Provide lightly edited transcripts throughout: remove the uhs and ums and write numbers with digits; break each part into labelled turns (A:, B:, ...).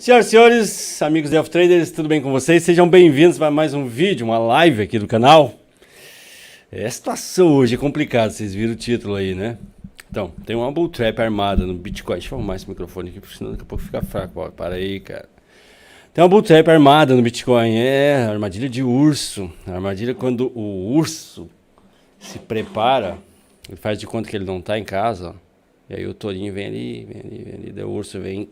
A: Senhoras e senhores, amigos Delphi Traders, tudo bem com vocês? Sejam bem-vindos para mais um vídeo, uma live aqui do canal. A situação hoje é complicada, vocês viram o título aí, né? Então, tem uma bull trap armada no Bitcoin. Deixa eu arrumar esse microfone aqui, porque senão daqui a pouco fica fraco. Ó, para aí, cara. Tem uma bull trap armada no Bitcoin. É, armadilha de urso. A armadilha quando o urso se prepara, ele faz de conta que ele não tá em casa, ó. E aí o tourinho vem ali, daí o urso vem...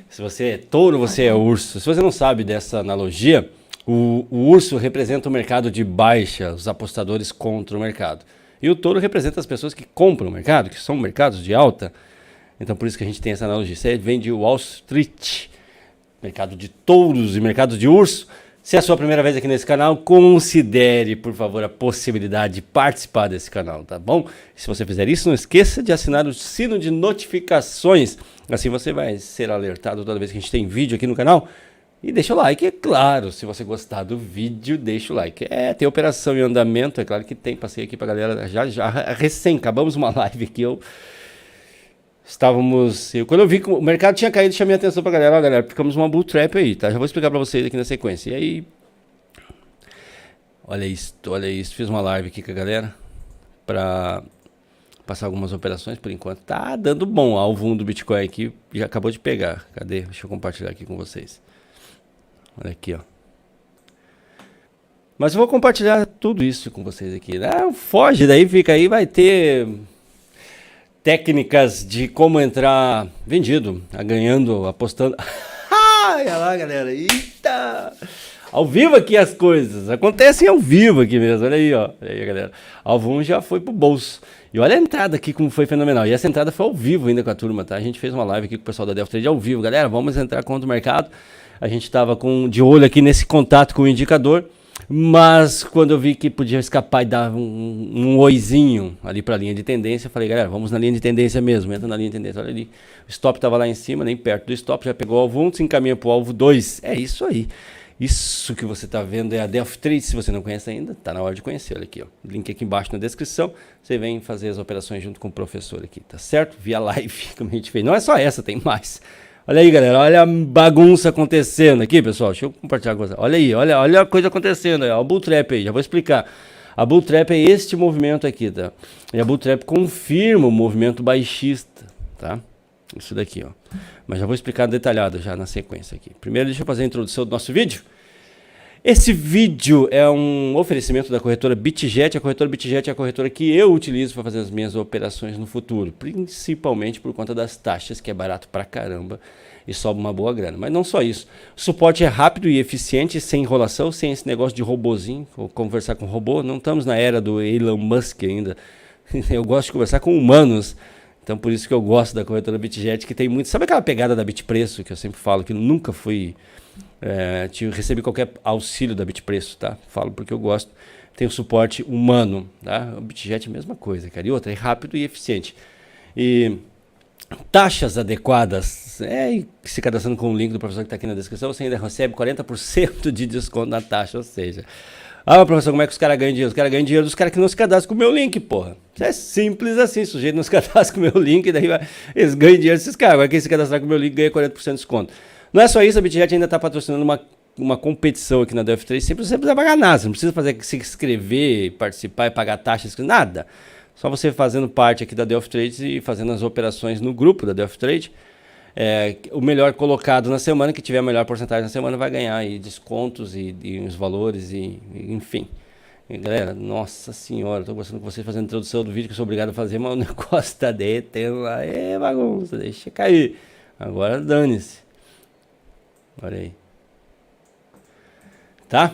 A: Se você é touro, você é urso. Se você não sabe dessa analogia, o urso representa o mercado de baixa, os apostadores contra o mercado. E o touro representa as pessoas que compram o mercado, que são mercados de alta. Então por isso que a gente tem essa analogia. Você vem de Wall Street, mercado de touros e mercado de urso. Se é a sua primeira vez aqui nesse canal, considere, por favor, a possibilidade de participar desse canal, tá bom? Se você fizer isso, não esqueça de assinar o sino de notificações. Assim você vai ser alertado toda vez que a gente tem vídeo aqui no canal. E deixa o like, é claro. Se você gostar do vídeo, deixa o like. Tem operação em andamento, é claro que tem. Passei aqui pra galera já recém. Acabamos uma live aqui, quando eu vi que o mercado tinha caído, chamei a atenção pra galera. Ó, galera, ficamos uma bull trap aí, tá? Já vou explicar pra vocês aqui na sequência. E aí, olha isso. Fiz uma live aqui com a galera pra passar algumas operações por enquanto. Tá dando bom. O alvo 1 do Bitcoin aqui já acabou de pegar. Cadê? Deixa eu compartilhar aqui com vocês. Olha aqui, ó. Mas eu vou compartilhar tudo isso com vocês aqui. Não, foge daí, fica aí, vai ter técnicas de como entrar vendido, ganhando, apostando. Olha lá, galera. Eita! Ao vivo aqui as coisas. Acontecem ao vivo aqui mesmo. Olha aí, ó. Olha aí, galera. Alvo 1 já foi pro bolso. E olha a entrada aqui como foi fenomenal. E essa entrada foi ao vivo ainda com a turma, tá? A gente fez uma live aqui com o pessoal da Delphi Trade ao vivo. Galera, vamos entrar contra o mercado. A gente estava de olho aqui nesse contato com o indicador. Mas quando eu vi que podia escapar e dar um oizinho ali para a linha de tendência, eu falei, galera, vamos na linha de tendência mesmo. Entra na linha de tendência. Olha ali. O stop estava lá em cima, nem perto do stop. Já pegou o alvo 1, se encaminha para o alvo 2. É isso aí. Isso que você está vendo é a Delphi Trade. Se você não conhece ainda, está na hora de conhecer. Olha aqui, ó. Link aqui embaixo na descrição. Você vem fazer as operações junto com o professor aqui, tá certo? Via live, como a gente fez. Não é só essa, tem mais. Olha aí, galera. Olha a bagunça acontecendo aqui, pessoal. Deixa eu compartilhar com vocês. Olha aí, olha a coisa acontecendo aí. Olha o bull trap aí, já vou explicar. A bull trap é este movimento aqui, tá? E a bull trap confirma o movimento baixista, tá? Isso daqui, ó. Mas já vou explicar detalhado já na sequência aqui. Primeiro, deixa eu fazer a introdução do nosso vídeo. Esse vídeo é um oferecimento da corretora BitGet. A corretora BitGet é a corretora que eu utilizo para fazer as minhas operações no futuro. Principalmente por conta das taxas, que é barato pra caramba e sobe uma boa grana. Mas não só isso. O suporte é rápido e eficiente, sem enrolação, sem esse negócio de robozinho, ou conversar com robô. Não estamos na era do Elon Musk ainda. Eu gosto de conversar com humanos. Então por isso que eu gosto da corretora BitGet, que tem muito... Sabe aquela pegada da Bitpreço, que eu sempre falo, que eu nunca fui... recebi qualquer auxílio da Bitpreço, tá? Falo porque eu gosto. Tem o suporte humano, tá? O BitGet é a mesma coisa, cara. E outra, é rápido e eficiente. E taxas adequadas. Se cadastrando com o link do professor que está aqui na descrição, você ainda recebe 40% de desconto na taxa, ou seja... Ah, professor, como é que os caras ganham dinheiro? Os caras ganham dinheiro dos caras que não se cadastram com o meu link, porra. É simples assim, o sujeito não se cadastra com o meu link, e daí eles ganham dinheiro desses caras. Agora quem se cadastrar com o meu link ganha 40% de desconto. Não é só isso, a BitGet ainda está patrocinando uma competição aqui na Delphi Trade. Você precisa pagar nada, você não precisa se inscrever, participar e pagar taxas, nada. Só você fazendo parte aqui da Delphi Trade e fazendo as operações no grupo da Delphi Trade. O melhor colocado na semana, que tiver a melhor porcentagem na semana, vai ganhar aí descontos e os valores, enfim. E, galera, nossa senhora, estou gostando com vocês fazendo a introdução do vídeo, que eu sou obrigado a fazer, mas o negócio está derretendo lá. Bagunça, deixa cair. Agora dane-se. Olha aí. Tá?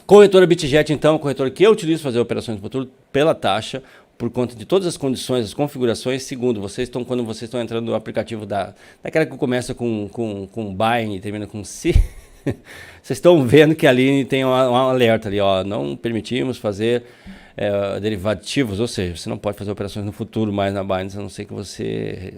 A: Corretora BitGet, então, corretora que eu utilizo para fazer operações no futuro pela taxa, por conta de todas as condições, as configurações. Segundo, quando vocês estão entrando no aplicativo daquela que começa com buy e termina com C, vocês estão vendo que ali tem um alerta ali, ó, não permitimos fazer derivativos, ou seja, você não pode fazer operações no futuro mais na Binance, a não ser que você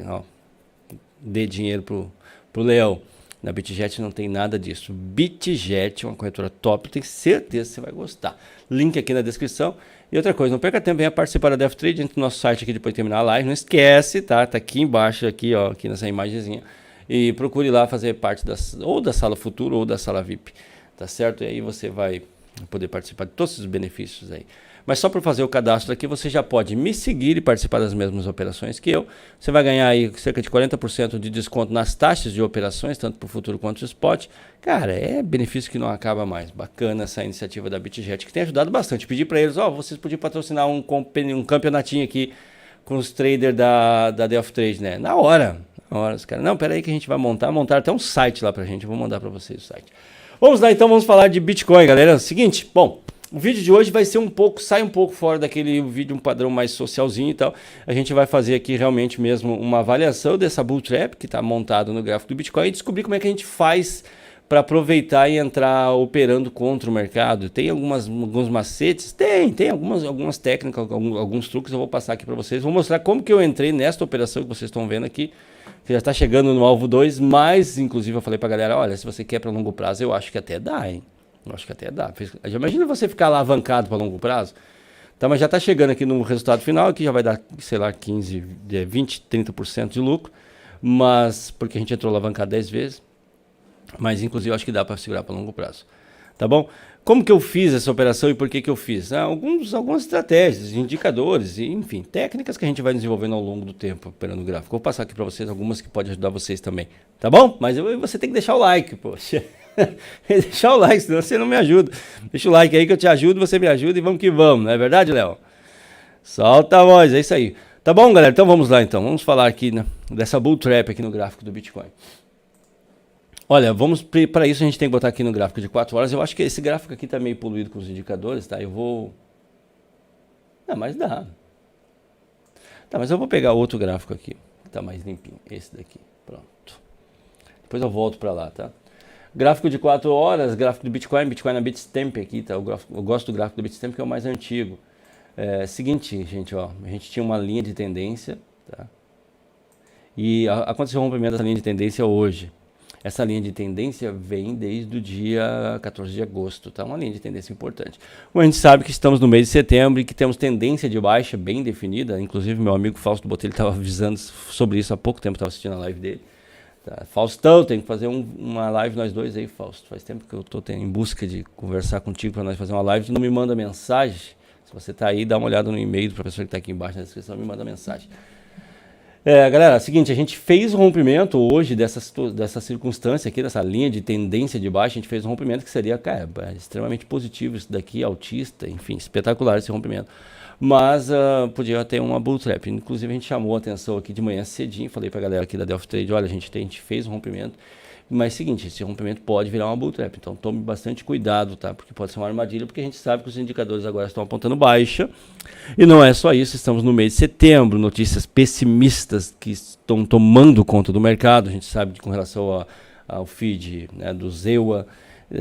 A: dê dinheiro pro leão. Na BitGet não tem nada disso. BitGet é uma corretora top, tenho certeza que você vai gostar. Link aqui na descrição. E outra coisa, não perca tempo, venha participar da DevTrade, entre no nosso site aqui depois de terminar a live. Não esquece, tá? Tá aqui embaixo, aqui, ó, aqui nessa imagenzinha. E procure lá fazer parte ou da sala futuro ou da sala VIP, tá certo? E aí você vai poder participar de todos esses benefícios aí. Mas só para fazer o cadastro aqui, você já pode me seguir e participar das mesmas operações que eu. Você vai ganhar aí cerca de 40% de desconto nas taxas de operações, tanto para o futuro quanto para o spot. Cara, é benefício que não acaba mais. Bacana essa iniciativa da BitGet, que tem ajudado bastante. Pedi para eles, vocês podiam patrocinar um campeonatinho aqui com os traders da DelphiTrade, né? Na hora, os caras, não, pera aí que a gente vai montar até um site lá pra gente, eu vou mandar para vocês o site. Vamos lá então, vamos falar de Bitcoin, galera. Seguinte, bom, o vídeo de hoje vai ser sai um pouco fora daquele vídeo, um padrão mais socialzinho e tal. A gente vai fazer aqui realmente mesmo uma avaliação dessa bull trap que está montado no gráfico do Bitcoin e descobrir como é que a gente faz para aproveitar e entrar operando contra o mercado. Tem alguns macetes? Tem algumas técnicas, alguns truques eu vou passar aqui para vocês. Vou mostrar como que eu entrei nesta operação que vocês estão vendo aqui, que já está chegando no alvo 2, mas inclusive eu falei para a galera, olha, se você quer para longo prazo, eu acho que até dá, hein? Eu acho que até dá. Já imagina você ficar alavancado para longo prazo? Tá, mas já está chegando aqui no resultado final, aqui já vai dar, sei lá, 15, 20, 30% de lucro, mas porque a gente entrou alavancado 10 vezes, mas inclusive eu acho que dá para segurar para longo prazo. Tá bom? Como que eu fiz essa operação e por que eu fiz? Algumas estratégias, indicadores, e, enfim, técnicas que a gente vai desenvolvendo ao longo do tempo operando o gráfico. Vou passar aqui para vocês algumas que podem ajudar vocês também. Tá bom? Mas você tem que deixar o like, poxa. Deixar o like, senão você não me ajuda. Deixa o like aí que eu te ajudo, você me ajuda e vamos que vamos, não é verdade, Léo? Solta a voz, é isso aí. Tá bom, galera? Então vamos lá então. Vamos falar aqui, né, dessa bull trap aqui no gráfico do Bitcoin. Olha, para isso a gente tem que botar aqui no gráfico de 4 horas. Eu acho que esse gráfico aqui tá meio poluído com os indicadores, tá? Eu vou... mas dá. Tá, mas eu vou pegar outro gráfico aqui, que tá mais limpinho. Esse daqui, pronto. Depois eu volto para lá, tá? Gráfico de 4 horas, gráfico do Bitcoin na Bitstamp aqui, tá? Eu gosto do gráfico do Bitstamp, que é o mais antigo. Seguinte, gente, ó, a gente tinha uma linha de tendência, tá? E aconteceu o rompimento dessa linha de tendência hoje. Essa linha de tendência vem desde o dia 14 de agosto, tá? Uma linha de tendência importante. Bom, a gente sabe que estamos no mês de setembro e que temos tendência de baixa bem definida. Inclusive, meu amigo Fausto Botelho estava avisando sobre isso há pouco tempo, estava assistindo a live dele. Tá. Faustão, tem que fazer uma live nós dois aí, Fausto. Faz tempo que eu estou em busca de conversar contigo para nós fazer uma live. Tu não me manda mensagem. Se você está aí, dá uma olhada no e-mail do professor que está aqui embaixo na descrição, me manda mensagem. Galera, é o seguinte, a gente fez o rompimento hoje dessa circunstância aqui, dessa linha de tendência de baixa, a gente fez um rompimento que seria, cara, extremamente positivo isso daqui, altista, enfim, espetacular esse rompimento. Mas podia ter uma bull trap. Inclusive a gente chamou a atenção aqui de manhã cedinho, falei pra galera aqui da DelphiTrade, olha, a gente fez um rompimento, mas seguinte, esse rompimento pode virar uma bull trap, então tome bastante cuidado, tá? Porque pode ser uma armadilha, porque a gente sabe que os indicadores agora estão apontando baixa, e não é só isso, estamos no mês de setembro, notícias pessimistas que estão tomando conta do mercado, a gente sabe com relação ao feed, né, do Zewa,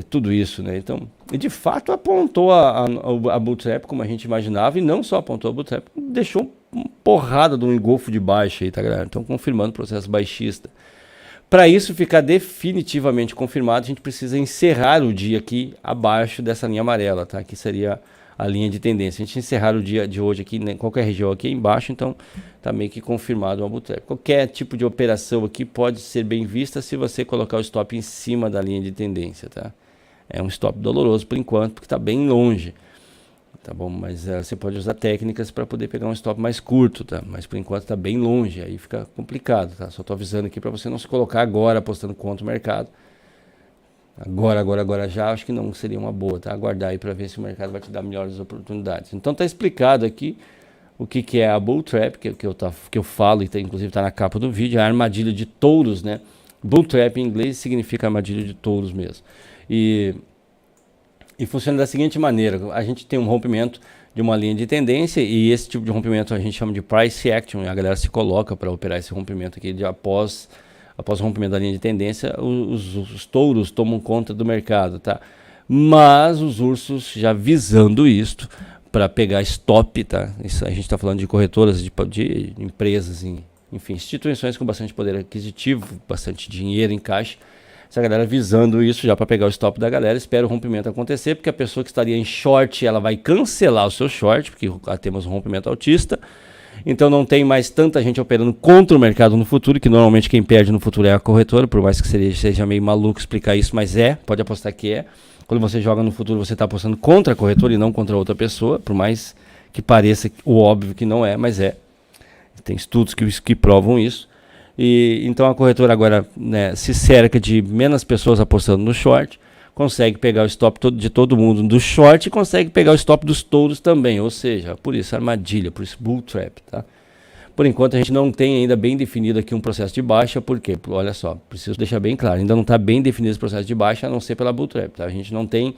A: tudo isso, né? Então, e de fato apontou a bull trap como a gente imaginava, e não só apontou a bull trap, deixou uma porrada de um engolfo de baixa aí, tá, galera? Então, confirmando o processo baixista. Para isso ficar definitivamente confirmado, a gente precisa encerrar o dia aqui abaixo dessa linha amarela, tá? Que seria a linha de tendência. A gente encerrar o dia de hoje aqui, em qualquer região aqui embaixo, então tá meio que confirmado uma bull trap. Qualquer tipo de operação aqui pode ser bem vista se você colocar o stop em cima da linha de tendência, tá? É um stop doloroso por enquanto, porque está bem longe, tá bom? Mas você pode usar técnicas para poder pegar um stop mais curto, tá? Mas por enquanto está bem longe, aí fica complicado, tá? Só estou avisando aqui para você não se colocar agora apostando contra o mercado. Agora já, acho que não seria uma boa, tá? Aguardar aí para ver se o mercado vai te dar melhores oportunidades. Então tá explicado aqui o que é a bull trap, que eu falo, e inclusive está na capa do vídeo, a armadilha de touros, né? Bull trap em inglês significa armadilha de touros mesmo. E funciona da seguinte maneira, a gente tem um rompimento de uma linha de tendência e esse tipo de rompimento a gente chama de price action, e a galera se coloca para operar esse rompimento aqui após o rompimento da linha de tendência, os touros tomam conta do mercado, tá? Mas os ursos já visando isto para pegar stop, tá? Isso, a gente está falando de corretoras, de empresas, enfim, instituições com bastante poder aquisitivo, bastante dinheiro em caixa, essa galera visando isso já para pegar o stop da galera, espera o rompimento acontecer, porque a pessoa que estaria em short, ela vai cancelar o seu short, porque temos um rompimento altista, então não tem mais tanta gente operando contra o mercado no futuro, que normalmente quem perde no futuro é a corretora, por mais que seja meio maluco explicar isso, mas pode apostar que é. Quando você joga no futuro, você está apostando contra a corretora e não contra outra pessoa, por mais que pareça o óbvio que não é, mas é. Tem estudos que provam isso. E então a corretora agora, né, se cerca de menos pessoas apostando no short, consegue pegar o stop de todo mundo do short e consegue pegar o stop dos touros também. Ou seja, por isso armadilha, por isso bull trap, tá? Por enquanto a gente não tem ainda bem definido aqui um processo de baixa, porque, olha só, preciso deixar bem claro, ainda não está bem definido esse processo de baixa, a não ser pela bull trap, tá? A gente não tem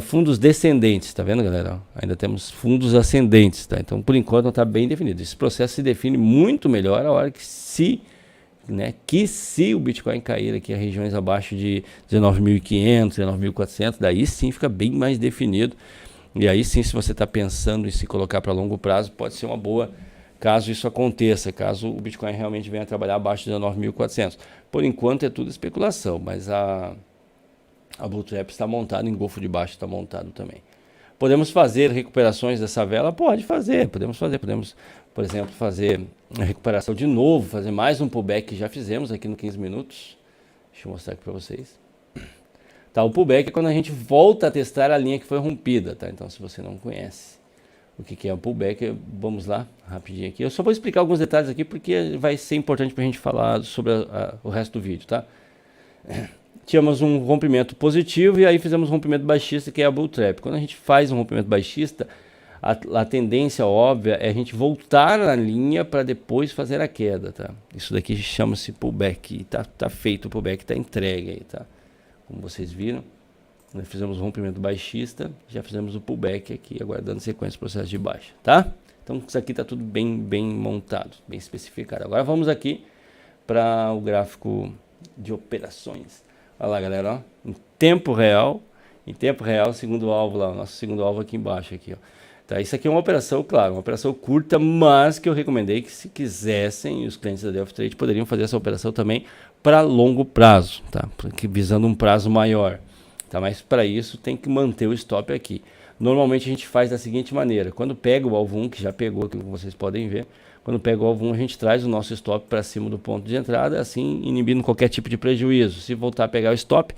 A: fundos descendentes, tá vendo, galera? Ainda temos fundos ascendentes, tá? Então, por enquanto, não está bem definido. Esse processo se define muito melhor a hora que se o Bitcoin cair aqui a regiões abaixo de 19.500, 19.400, daí sim fica bem mais definido. E aí sim, se você está pensando em se colocar para longo prazo, pode ser uma boa, caso isso aconteça, caso o Bitcoin realmente venha a trabalhar abaixo de 19.400. Por enquanto é tudo especulação, mas a bull trap está montada, em Golfo de Baixo está montado também. Podemos fazer recuperações dessa vela? Pode fazer, podemos, por exemplo, fazer a recuperação de novo, fazer mais um pullback que já fizemos aqui no 15 minutos. Deixa eu mostrar aqui para vocês. Tá, o pullback é quando a gente volta a testar a linha que foi rompida, tá? Então, se você não conhece o que é o pullback, vamos lá, rapidinho aqui. Eu só vou explicar alguns detalhes aqui, porque vai ser importante para a gente falar sobre o resto do vídeo, tá? Tínhamos um rompimento positivo e aí fizemos um rompimento baixista, que é a bull trap. Quando a gente faz um rompimento baixista, a tendência óbvia é a gente voltar na linha para depois fazer a queda, tá? Isso daqui chama-se pullback, e tá feito o pullback, tá entregue aí, tá? Como vocês viram, nós fizemos um rompimento baixista, já fizemos o pullback aqui, aguardando sequência do processo de baixa, tá? Então isso aqui tá tudo bem montado, bem especificado. Agora vamos aqui para o gráfico de operações. Olha lá, galera, ó, em tempo real, segundo alvo lá, o nosso segundo alvo aqui embaixo, aqui, ó. Tá, isso aqui é uma operação, claro, uma operação curta, mas que eu recomendei que, se quisessem, os clientes da Delphi Trade poderiam fazer essa operação também para longo prazo, tá? Porque visando um prazo maior, tá? Mas para isso tem que manter o stop aqui. Normalmente a gente faz da seguinte maneira: quando pega o alvo 1, que já pegou aqui, como vocês podem ver, quando pega o alvo 1, a gente traz o nosso stop para cima do ponto de entrada, assim inibindo qualquer tipo de prejuízo. Se voltar a pegar o stop,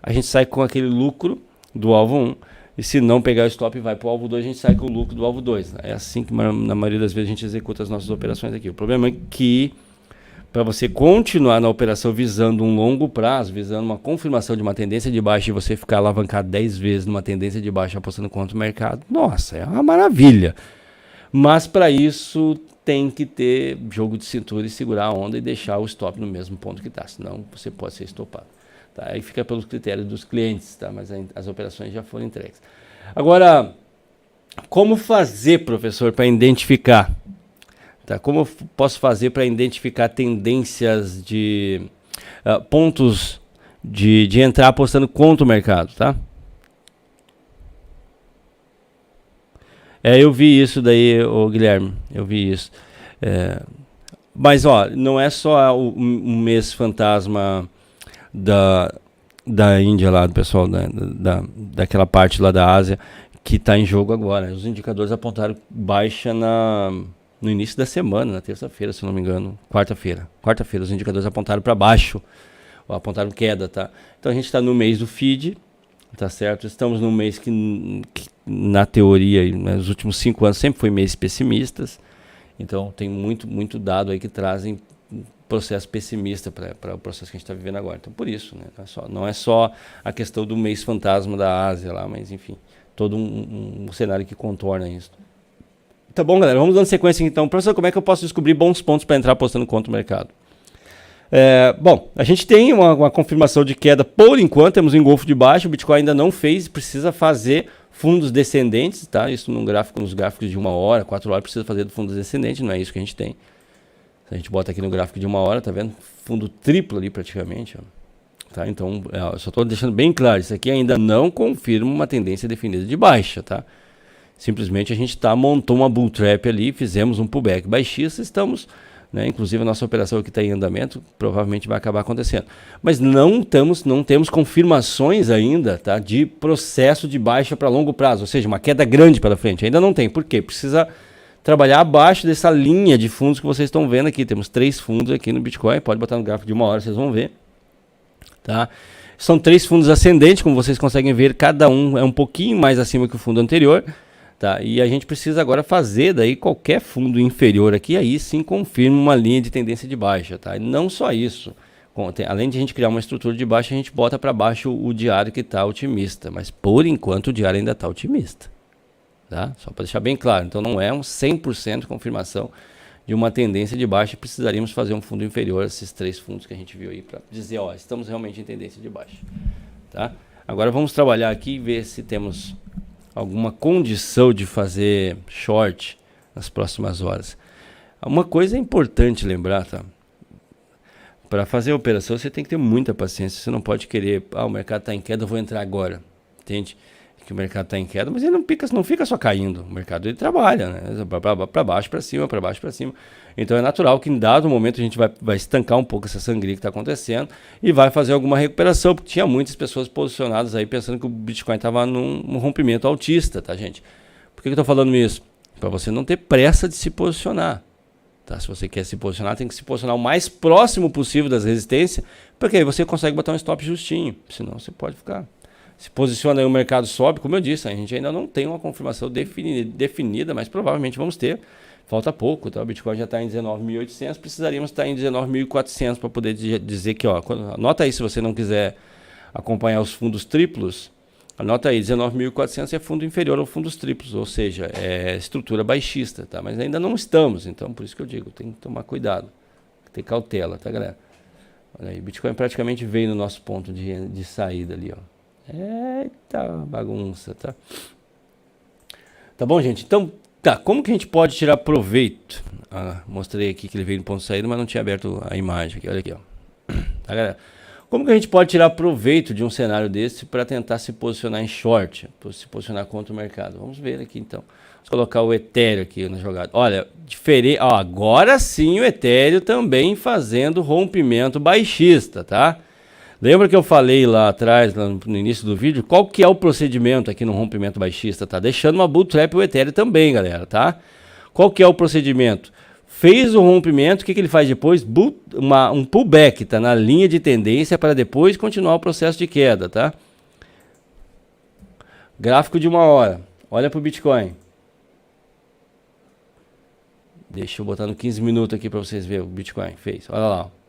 A: a gente sai com aquele lucro do alvo 1. E se não pegar o stop e vai para o alvo 2, a gente sai com o lucro do alvo 2. É assim que na maioria das vezes a gente executa as nossas operações aqui. O problema é que, para você continuar na operação visando um longo prazo, visando uma confirmação de uma tendência de baixa, e você ficar alavancado 10 vezes numa tendência de baixa apostando contra o mercado, nossa, é uma maravilha. Mas para isso tem que ter jogo de cintura e segurar a onda e deixar o stop no mesmo ponto que está, senão você pode ser estopado. Tá? Aí fica pelos critérios dos clientes, tá? Mas as operações já foram entregues. Agora, como fazer, professor, para identificar? Tá? Como eu posso fazer para identificar tendências de pontos de entrar apostando contra o mercado, tá? Eu vi isso daí, ô Guilherme, eu vi isso. Mas, ó, não é só um mês fantasma da Índia lá, do pessoal daquela parte lá da Ásia que está em jogo agora. Os indicadores apontaram baixa no início da semana, na terça-feira, se não me engano, quarta-feira, os indicadores apontaram para baixo, ou apontaram queda, tá? Então a gente está no mês do feed, tá certo? Estamos num mês que na teoria, nos últimos 5 anos sempre foi mês pessimistas, então tem muito dado aí que trazem processo pessimista para o processo que a gente está vivendo agora. Então, por isso, né? Não é só a questão do mês fantasma da Ásia lá, mas enfim, todo um cenário que contorna isso. Tá bom, galera? Vamos dando sequência então. Professor, como é que eu posso descobrir bons pontos para entrar apostando contra o mercado? Bom, a gente tem uma confirmação de queda por enquanto, temos um engolfo de baixo, o Bitcoin ainda não fez, precisa fazer fundos descendentes, tá? Isso nos gráficos de 1 hora, 4 horas, precisa fazer do fundos descendentes, não é isso que a gente tem. A gente bota aqui no gráfico de 1 hora, tá vendo? Fundo triplo ali praticamente, ó. Tá? Então, eu só estou deixando bem claro, isso aqui ainda não confirma uma tendência definida de baixa, tá? Simplesmente a gente montou uma bull trap ali, fizemos um pullback baixista, estamos né? Inclusive a nossa operação que está em andamento provavelmente vai acabar acontecendo. Mas não temos confirmações ainda, tá, de processo de baixa para longo prazo, ou seja, uma queda grande para frente. Ainda não tem. Por quê? Precisa trabalhar abaixo dessa linha de fundos que vocês estão vendo aqui. Temos 3 fundos aqui no Bitcoin. Pode botar no gráfico de 1 hora, vocês vão ver. Tá? São 3 fundos ascendentes, como vocês conseguem ver, cada um é um pouquinho mais acima que o fundo anterior. Tá? E a gente precisa agora fazer daí qualquer fundo inferior aqui, aí sim confirma uma linha de tendência de baixa. Tá? E não só isso, além de a gente criar uma estrutura de baixa, a gente bota para baixo o diário que está otimista, mas por enquanto o diário ainda está otimista. Tá? Só para deixar bem claro, então não é um 100% confirmação de uma tendência de baixa, precisaríamos fazer um fundo inferior a esses 3 fundos que a gente viu aí para dizer, ó, estamos realmente em tendência de baixa. Tá? Agora vamos trabalhar aqui e ver se temos alguma condição de fazer short nas próximas horas. Uma coisa é importante lembrar, tá? Para fazer a operação você tem que ter muita paciência, você não pode querer, o mercado está em queda, eu vou entrar agora, entende? Que o mercado está em queda, mas ele não fica só caindo, o mercado ele trabalha, né? Para baixo, para cima, para baixo, para cima. Então é natural que em dado momento a gente vai estancar um pouco essa sangria que está acontecendo e vai fazer alguma recuperação, porque tinha muitas pessoas posicionadas aí pensando que o Bitcoin estava num rompimento altista, tá, gente? Por que eu estou falando isso? Para você não ter pressa de se posicionar. Tá? Se você quer se posicionar, tem que se posicionar o mais próximo possível das resistências, porque aí você consegue botar um stop justinho, senão você pode ficar... Se posiciona aí, o mercado sobe, como eu disse, a gente ainda não tem uma confirmação definida, mas provavelmente vamos ter. Falta pouco, tá? O Bitcoin já está em 19.800, precisaríamos estar em 19.400 para poder dizer que, ó, anota aí se você não quiser acompanhar os fundos triplos, anota aí, 19.400 é fundo inferior ao fundos triplos, ou seja, é estrutura baixista, tá? Mas ainda não estamos, então por isso que eu digo, tem que tomar cuidado, tem que ter cautela, tá, galera? Olha aí, o Bitcoin praticamente veio no nosso ponto de saída ali, ó. Eita bagunça, tá? Tá bom, gente? Então, tá, como que a gente pode tirar proveito? Mostrei aqui que ele veio no ponto de saída, mas não tinha aberto a imagem aqui, olha aqui, ó. Tá, galera? Como que a gente pode tirar proveito de um cenário desse para tentar se posicionar em short, se posicionar contra o mercado? Vamos ver aqui, então. Vamos colocar o Ethereum aqui na jogada. Olha, diferente, ó, agora sim o Ethereum também fazendo rompimento baixista, tá? Lembra que eu falei lá atrás, lá no início do vídeo, qual que é o procedimento aqui no rompimento baixista, tá? Deixando uma bull trap o Ethereum também, galera, tá? Qual que é o procedimento? Fez o rompimento, o que ele faz depois? Um pullback, tá? Na linha de tendência para depois continuar o processo de queda, tá? Gráfico de 1 hora. Olha para o Bitcoin. Deixa eu botar no 15 minutos aqui para vocês verem o Bitcoin. Fez, olha lá, ó.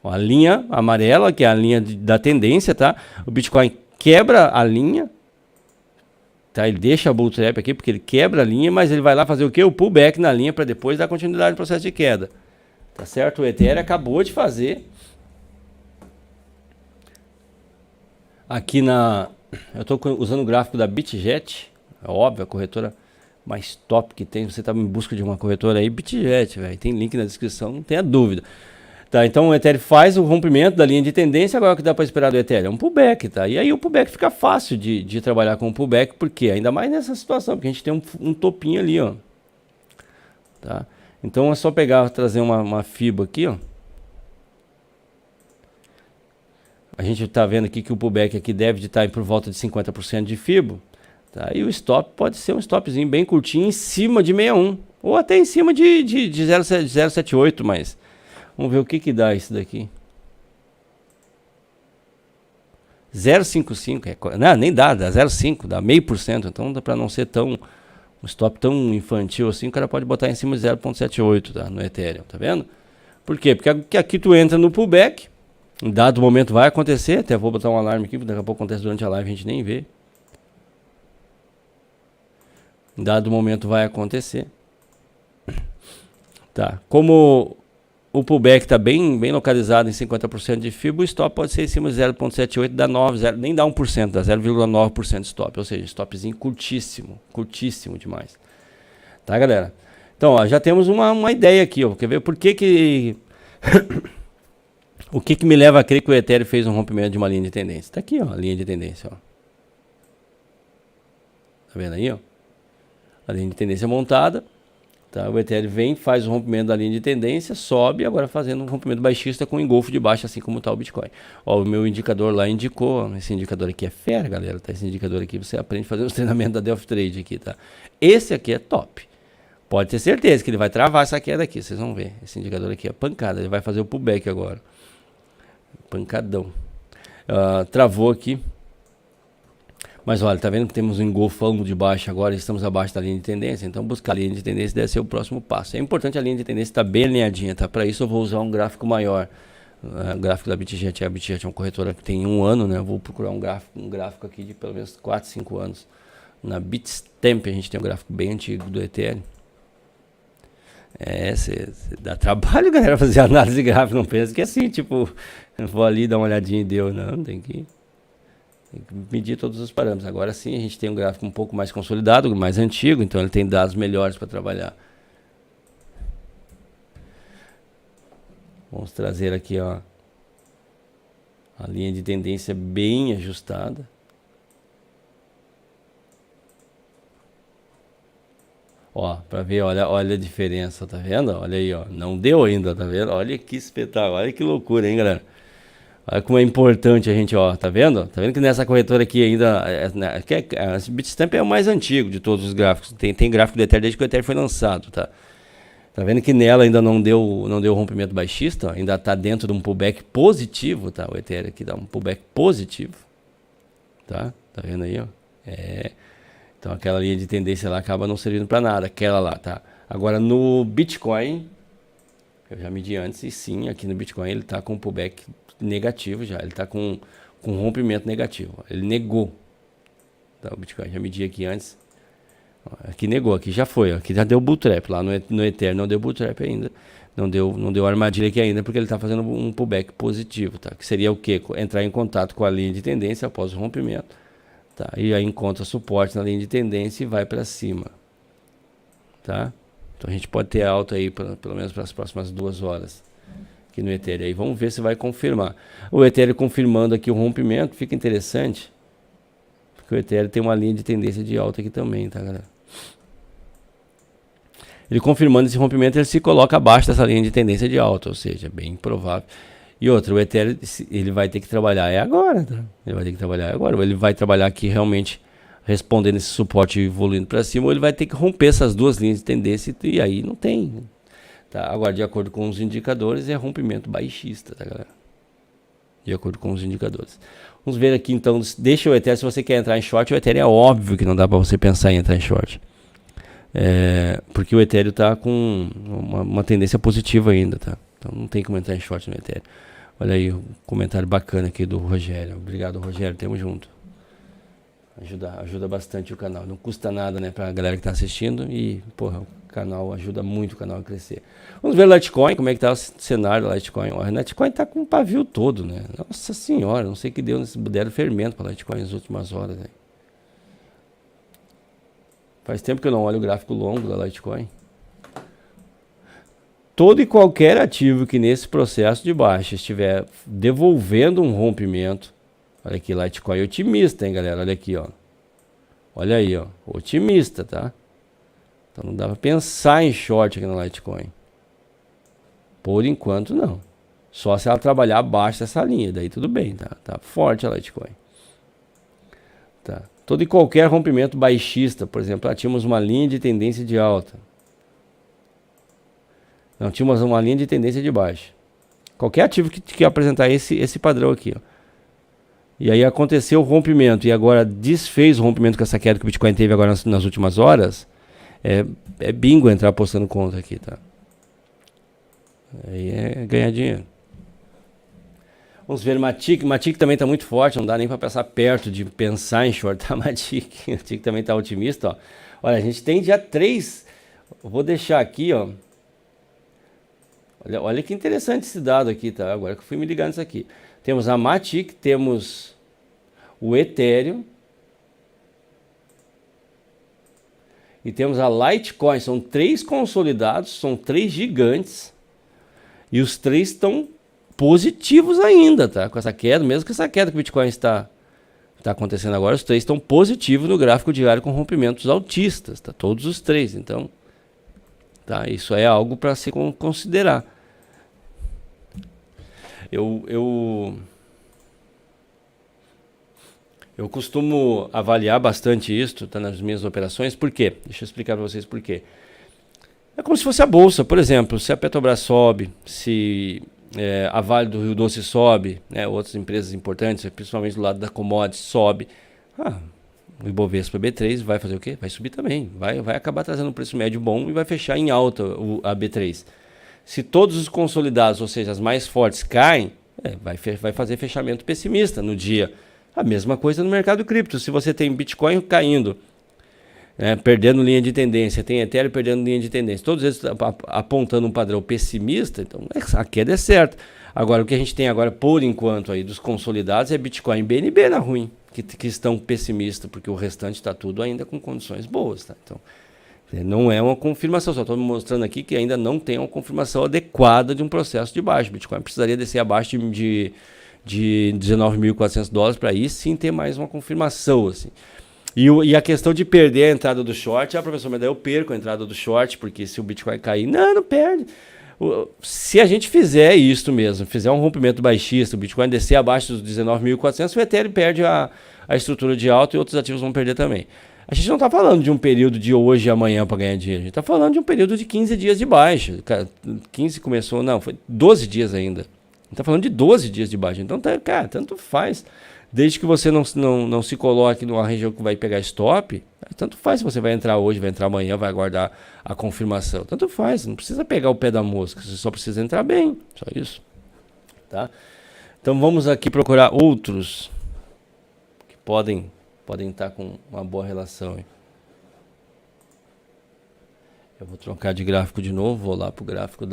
A: A linha amarela, que é a linha da tendência, tá? O Bitcoin quebra a linha, tá? Ele deixa a bull trap aqui porque ele quebra a linha, mas ele vai lá fazer o quê? O pullback na linha para depois dar continuidade no processo de queda. Tá certo? O Ethereum acabou de fazer. Aqui eu estou usando o gráfico da Bitget, é óbvio, a corretora mais top que tem. Você está em busca de uma corretora aí, Bitget, velho. Tem link na descrição, não tenha dúvida. Tá, então o Ethereum faz o rompimento da linha de tendência, agora o que dá para esperar do Ethereum? É um pullback, tá? E aí o pullback fica fácil de trabalhar com o pullback, porque ainda mais nessa situação, porque a gente tem um topinho ali, ó. Tá? Então é só pegar, trazer uma FIBA aqui, ó. A gente tá vendo aqui que o pullback aqui deve estar por volta de 50% de FIBO, tá? E o stop pode ser um stopzinho bem curtinho em cima de 61, ou até em cima de 0,78, mas... Vamos ver o que dá isso daqui. 0,55. Não, nem dá 0,5, dá 0,5%. Então dá para não ser um stop tão infantil assim, o cara pode botar em cima de 0,78, tá? No Ethereum, tá vendo? Por quê? Porque aqui tu entra no pullback, em dado momento vai acontecer, até vou botar um alarme aqui, daqui a pouco acontece durante a live, a gente nem vê. Em dado momento vai acontecer. Tá, como... O pullback está bem localizado em 50% de FIBO, o stop pode ser em cima de 0,78, dá 9, nem dá 1%, dá 0,9% de stop, ou seja, stopzinho curtíssimo demais. Tá, galera? Então, ó, já temos uma ideia aqui, ó, quer ver por que o que me leva a crer que o Ethereum fez um rompimento de uma linha de tendência? Tá aqui, ó, a linha de tendência, ó. Tá vendo aí, ó? A linha de tendência montada. Tá? O Ethereum vem, faz o rompimento da linha de tendência, sobe, agora fazendo um rompimento baixista com engolfo de baixo, assim como está o Bitcoin. Ó, o meu indicador lá indicou, ó, esse indicador aqui é fera, galera, tá? Esse indicador aqui você aprende a fazer os treinamentos da Delphi Trade aqui, tá? Esse aqui é top. Pode ter certeza que ele vai travar essa queda aqui, vocês vão ver. Esse indicador aqui é pancada, ele vai fazer o pullback agora. Pancadão. Travou aqui. Mas olha, tá vendo que temos um engolfão de baixo agora, estamos abaixo da linha de tendência, então buscar a linha de tendência deve ser o próximo passo. É importante a linha de tendência estar bem alinhadinha, tá? Para isso eu vou usar um gráfico maior. O gráfico da BitGet, a BitGet é uma corretora que tem 1 ano, né? Eu vou procurar um gráfico aqui de pelo menos 4, 5 anos. Na Bitstamp a gente tem um gráfico bem antigo do Ethereum. Dá trabalho, galera, fazer análise de gráfico, não pensa que é assim, tipo, eu vou ali dar uma olhadinha e deu, não, tem que medir todos os parâmetros. Agora sim a gente tem um gráfico um pouco mais consolidado, mais antigo, então ele tem dados melhores para trabalhar. Vamos trazer aqui, ó, a linha de tendência bem ajustada. Ó, para ver, olha a diferença, tá vendo? Olha aí, ó, não deu ainda, tá vendo? Olha que espetáculo, olha que loucura, hein, galera? Olha como é importante a gente, ó, tá vendo? Tá vendo que nessa corretora aqui ainda, a Bitstamp é o mais antigo de todos os gráficos. Tem gráfico do Ethereum desde que o Ethereum foi lançado, tá? Tá vendo que nela ainda não deu rompimento baixista, ó, ainda tá dentro de um pullback positivo, tá? O Ethereum aqui dá um pullback positivo, tá? Tá vendo aí, ó? Então aquela linha de tendência lá acaba não servindo para nada, aquela lá, tá? Agora no Bitcoin, eu já medi antes, e sim, aqui no Bitcoin ele tá com pullback negativo já, ele tá com rompimento negativo, ele negou, tá? O Bitcoin já medi aqui antes, aqui negou, aqui já foi, aqui já deu bull trap, lá no Ethereum não deu bull trap ainda, não deu armadilha aqui ainda, porque ele tá fazendo um pullback positivo, tá? Que seria o quê? Entrar em contato com a linha de tendência após o rompimento, tá? E aí encontra suporte na linha de tendência e vai para cima, tá? Então a gente pode ter alta aí pelo menos para as próximas 2 horas aqui no Ethereum. Aí vamos ver se vai confirmar. O Ethereum confirmando aqui o rompimento, fica interessante, porque o Ethereum tem uma linha de tendência de alta aqui também, tá, galera? Ele confirmando esse rompimento, ele se coloca abaixo dessa linha de tendência de alta, ou seja, é bem provável. E outra, o Ethereum, ele vai ter que trabalhar agora, tá? Ele vai ter que trabalhar agora, ou ele vai trabalhar aqui realmente respondendo esse suporte evoluindo para cima, ou ele vai ter que romper essas duas linhas de tendência e aí não tem, tá? Agora, de acordo com os indicadores, é rompimento baixista, tá, galera? De acordo com os indicadores. Vamos ver aqui, então, deixa o Ethereum, se você quer entrar em short, o Ethereum é óbvio que não dá para você pensar em entrar em short. Porque o Ethereum está com uma tendência positiva ainda, tá? Então não tem como entrar em short no Ethereum. Olha aí, um comentário bacana aqui do Rogério. Obrigado, Rogério, tamo junto. Ajuda bastante o canal. Não custa nada, né, pra galera que tá assistindo. E, porra, o canal ajuda muito o canal a crescer. Vamos ver o Litecoin, como é que tá o cenário do Litecoin. O Litecoin tá com um pavio todo, né? Nossa senhora, não sei o que deram fermento pra Litecoin nas últimas horas, né? Faz tempo que eu não olho o gráfico longo da Litecoin. Todo e qualquer ativo que nesse processo de baixa estiver devolvendo um rompimento, olha aqui, Litecoin otimista, hein, galera? Olha aqui, ó. Olha aí, ó. Otimista, tá? Então não dá pra pensar em short aqui na Litecoin. Por enquanto, não. Só se ela trabalhar abaixo dessa linha, daí tudo bem, tá? Tá forte a Litecoin. Tá. Todo e qualquer rompimento baixista, por exemplo, tínhamos uma linha de tendência de alta. Não, tínhamos uma linha de tendência de baixa. Qualquer ativo que apresentar esse padrão aqui, ó. E aí aconteceu o rompimento e agora desfez o rompimento com essa queda que o Bitcoin teve agora nas últimas horas. É bingo entrar apostando contra aqui, tá? Aí é ganhar dinheiro. Vamos ver Matic. Matic também está muito forte, não dá nem para passar perto de pensar em shortar Matic. Matic também está otimista, ó. Olha, a gente tem dia 3. Eu vou deixar aqui, ó. Olha que interessante esse dado aqui, tá? Agora que eu fui me ligar nisso aqui. Temos a Matic, temos o Ethereum e temos a Litecoin. São 3 consolidados, são 3 gigantes e os 3 estão positivos ainda, tá? Com essa queda, mesmo que essa queda que o Bitcoin está acontecendo agora, os 3 estão positivos no gráfico diário com rompimentos altistas, tá? Todos os 3, então tá? Isso é algo para se considerar. Eu costumo avaliar bastante isso, tá, nas minhas operações. Por quê? Deixa eu explicar para vocês por quê. É como se fosse a bolsa, por exemplo. Se a Petrobras sobe, se a Vale do Rio Doce sobe, né, outras empresas importantes, principalmente do lado da commodity, sobe. O Ibovespa B3 vai fazer o quê? Vai subir também. Vai acabar trazendo um preço médio bom e vai fechar em alta a B3. Se todos os consolidados, ou seja, as mais fortes, caem, vai fazer fechamento pessimista no dia. A mesma coisa no mercado cripto. Se você tem Bitcoin caindo, perdendo linha de tendência, tem Ethereum perdendo linha de tendência, todos eles apontando um padrão pessimista, então a queda é certa. Agora, o que a gente tem agora, por enquanto, aí dos consolidados é Bitcoin e BNB na ruim, que estão pessimistas, porque o restante está tudo ainda com condições boas. Tá? Então, não é uma confirmação, só estou mostrando aqui que ainda não tem uma confirmação adequada de um processo de baixa. Bitcoin precisaria descer abaixo de $19.400 para aí sim ter mais uma confirmação. Assim. E a questão de perder a entrada do short, professor, mas daí eu perco a entrada do short, porque se o Bitcoin cair, não perde. Se a gente fizer isso mesmo, fizer um rompimento baixista, o Bitcoin descer abaixo dos 19.400, o Ethereum perde a estrutura de alta e outros ativos vão perder também. A gente não está falando de um período de hoje e amanhã para ganhar dinheiro, a gente está falando de um período de 15 dias de baixa. 15 começou, não, foi 12 dias ainda. A gente está falando de 12 dias de baixa. Então, cara, tanto faz. Desde que você não se coloque numa região que vai pegar stop, tanto faz se você vai entrar hoje, vai entrar amanhã, vai aguardar a confirmação. Tanto faz, não precisa pegar o pé da mosca, você só precisa entrar bem, só isso. Tá? Então vamos aqui procurar outros que podem estar com uma boa relação. Hein? Eu vou trocar de gráfico de novo, vou lá para o gráfico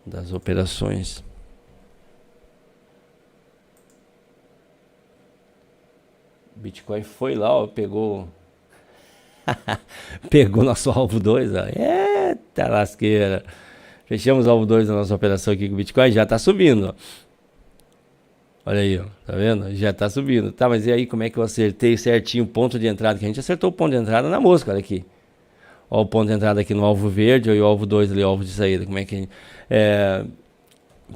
A: das operações. Bitcoin foi lá, ó, pegou nosso alvo 2, ó. Eita lasqueira. Fechamos o alvo 2 da nossa operação aqui com o Bitcoin, já tá subindo, ó. Olha aí, ó, tá vendo? Já tá subindo. Tá, mas e aí como é que eu acertei certinho o ponto de entrada? Que a gente acertou o ponto de entrada na mosca, olha aqui. Ó o ponto de entrada aqui no alvo verde, e o alvo 2 ali, o alvo de saída. Como é que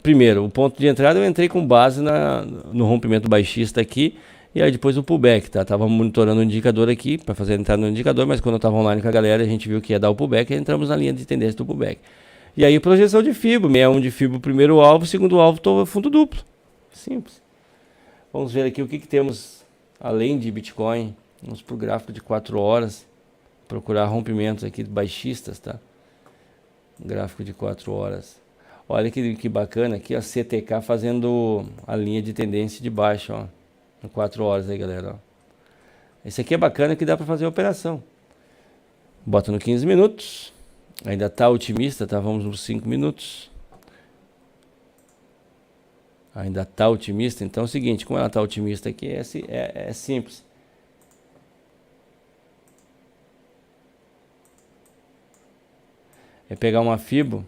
A: primeiro, o ponto de entrada eu entrei com base no rompimento baixista aqui. E aí depois o pullback, tá? Tava monitorando o indicador aqui para fazer a entrada no indicador, mas quando eu tava online com a galera, a gente viu que ia dar o pullback e entramos na linha de tendência do pullback. E aí projeção de FIBO, 61 de FIBO, primeiro alvo, segundo alvo, fundo duplo. Simples. Vamos ver aqui o que temos além de Bitcoin. Vamos pro gráfico de 4 horas, procurar rompimentos aqui baixistas, tá? Gráfico de 4 horas. Olha que bacana aqui, a CTK fazendo a linha de tendência de baixo, ó. 4 horas aí, galera. Ó. Esse aqui é bacana que dá para fazer a operação. Bota no 15 minutos. Ainda tá otimista, tá? Vamos nos 5 minutos. Ainda tá otimista. Então é o seguinte, como ela tá otimista aqui, é simples. É pegar uma FIBO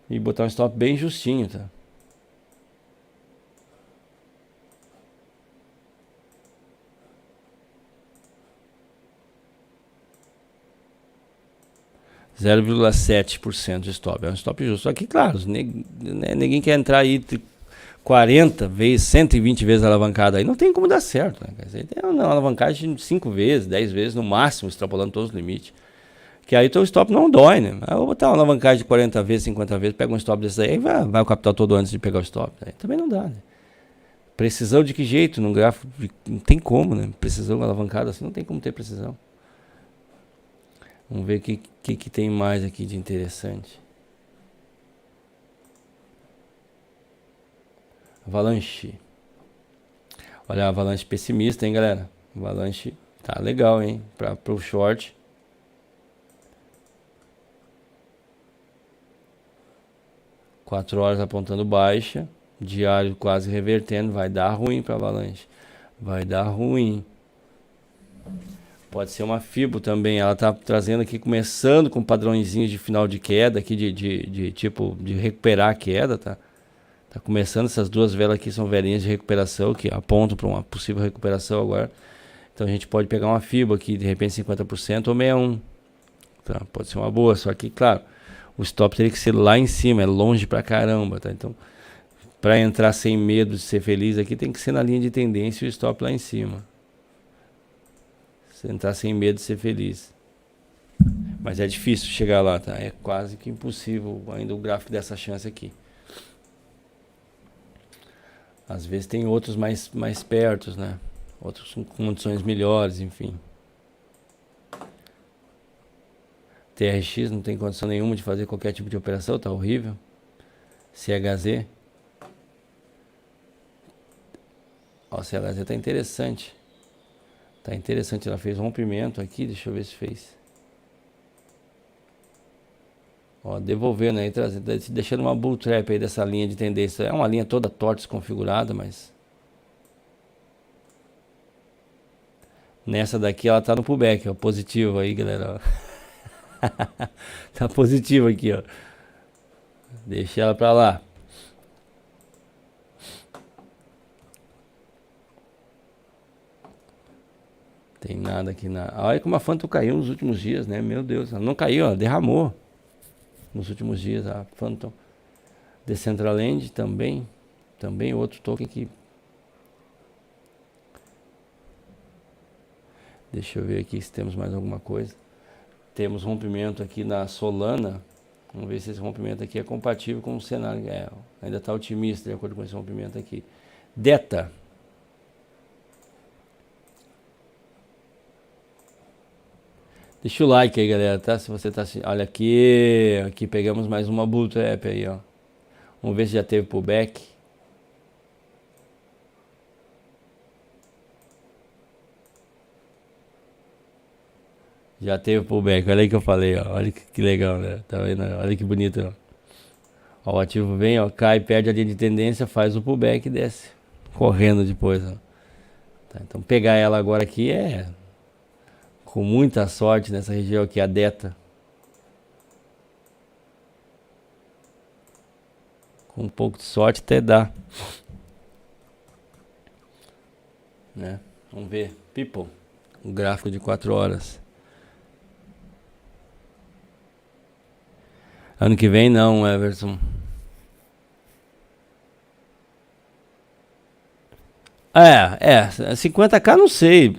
A: e botar um stop bem justinho, tá? ,07% de stop. É um stop justo. Só que, claro, ninguém quer entrar aí 40 vezes, 120 vezes alavancada. Aí não tem como dar certo. Né? Tem uma alavancagem de 5 vezes, 10 vezes no máximo, extrapolando todos os limites. Que aí teu stop não dói, né? Eu vou botar uma alavancagem de 40 vezes, 50 vezes, pega um stop desse aí, vai o capital todo antes de pegar o stop. Aí também não dá, né? Precisão de que jeito? Num gráfico, não tem como, né? Precisão alavancada assim, não tem como ter precisão. Vamos ver o que tem mais aqui de interessante. Avalanche. Olha a avalanche pessimista, hein, galera? Avalanche tá legal, hein? Pro short. Quatro horas apontando baixa. Diário quase revertendo. Vai dar ruim para avalanche. Vai dar ruim. Pode ser uma FIBO também. Ela tá trazendo aqui, começando com padrõezinhos de final de queda aqui, tipo de recuperar a queda, tá? Tá começando, essas duas velas aqui são velinhas de recuperação que apontam para uma possível recuperação agora. Então a gente pode pegar uma FIBA aqui, de repente 50% ou 61. Tá? Pode ser uma boa, só que, claro, o stop teria que ser lá em cima, é longe pra caramba, tá? Então, para entrar sem medo de ser feliz aqui, tem que ser na linha de tendência e o stop lá em cima. Você entrar sem medo de ser feliz. Mas é difícil chegar lá, tá? É quase que impossível ainda o gráfico dessa chance aqui. Às vezes tem outros mais pertos, né? Outros com condições melhores, enfim. TRX não tem condição nenhuma de fazer qualquer tipo de operação, tá horrível. CHZ. Ó, o CHZ tá interessante. Tá interessante, ela fez um rompimento aqui, deixa eu ver se fez. Ó, devolvendo aí, deixando uma bull trap aí dessa linha de tendência. É uma linha toda torta, desconfigurada, mas... Nessa daqui ela tá no pullback, ó, positivo aí, galera, ó. Tá positivo aqui, ó. Deixa ela pra lá. Tem nada aqui na... Olha como a Phantom caiu nos últimos dias, né? Meu Deus, ela não caiu, ela derramou. Nos últimos dias, a Phantom. Decentraland também. Também outro token que... Deixa eu ver aqui se temos mais alguma coisa. Temos rompimento aqui na Solana. Vamos ver se esse rompimento aqui é compatível com o cenário. É, ainda está otimista de acordo com esse rompimento aqui. Deta. Deixa o like aí, galera, tá? Se você tá... Olha aqui. Aqui pegamos mais uma bull trap aí, ó. Vamos ver se já teve pullback. Já teve pullback, olha aí que eu falei, ó. Olha que legal, né? Tá vendo? Olha que bonito, ó. Ó, o ativo vem, ó, cai, perde a linha de tendência, faz o pullback e desce. Correndo depois, ó. Tá, então pegar ela agora aqui é... Com muita sorte nessa região aqui, a Deta. Com um pouco de sorte até dá. Né? Vamos ver. People. Um gráfico de 4 horas. Ano que vem não, Everson. É, 50k não sei.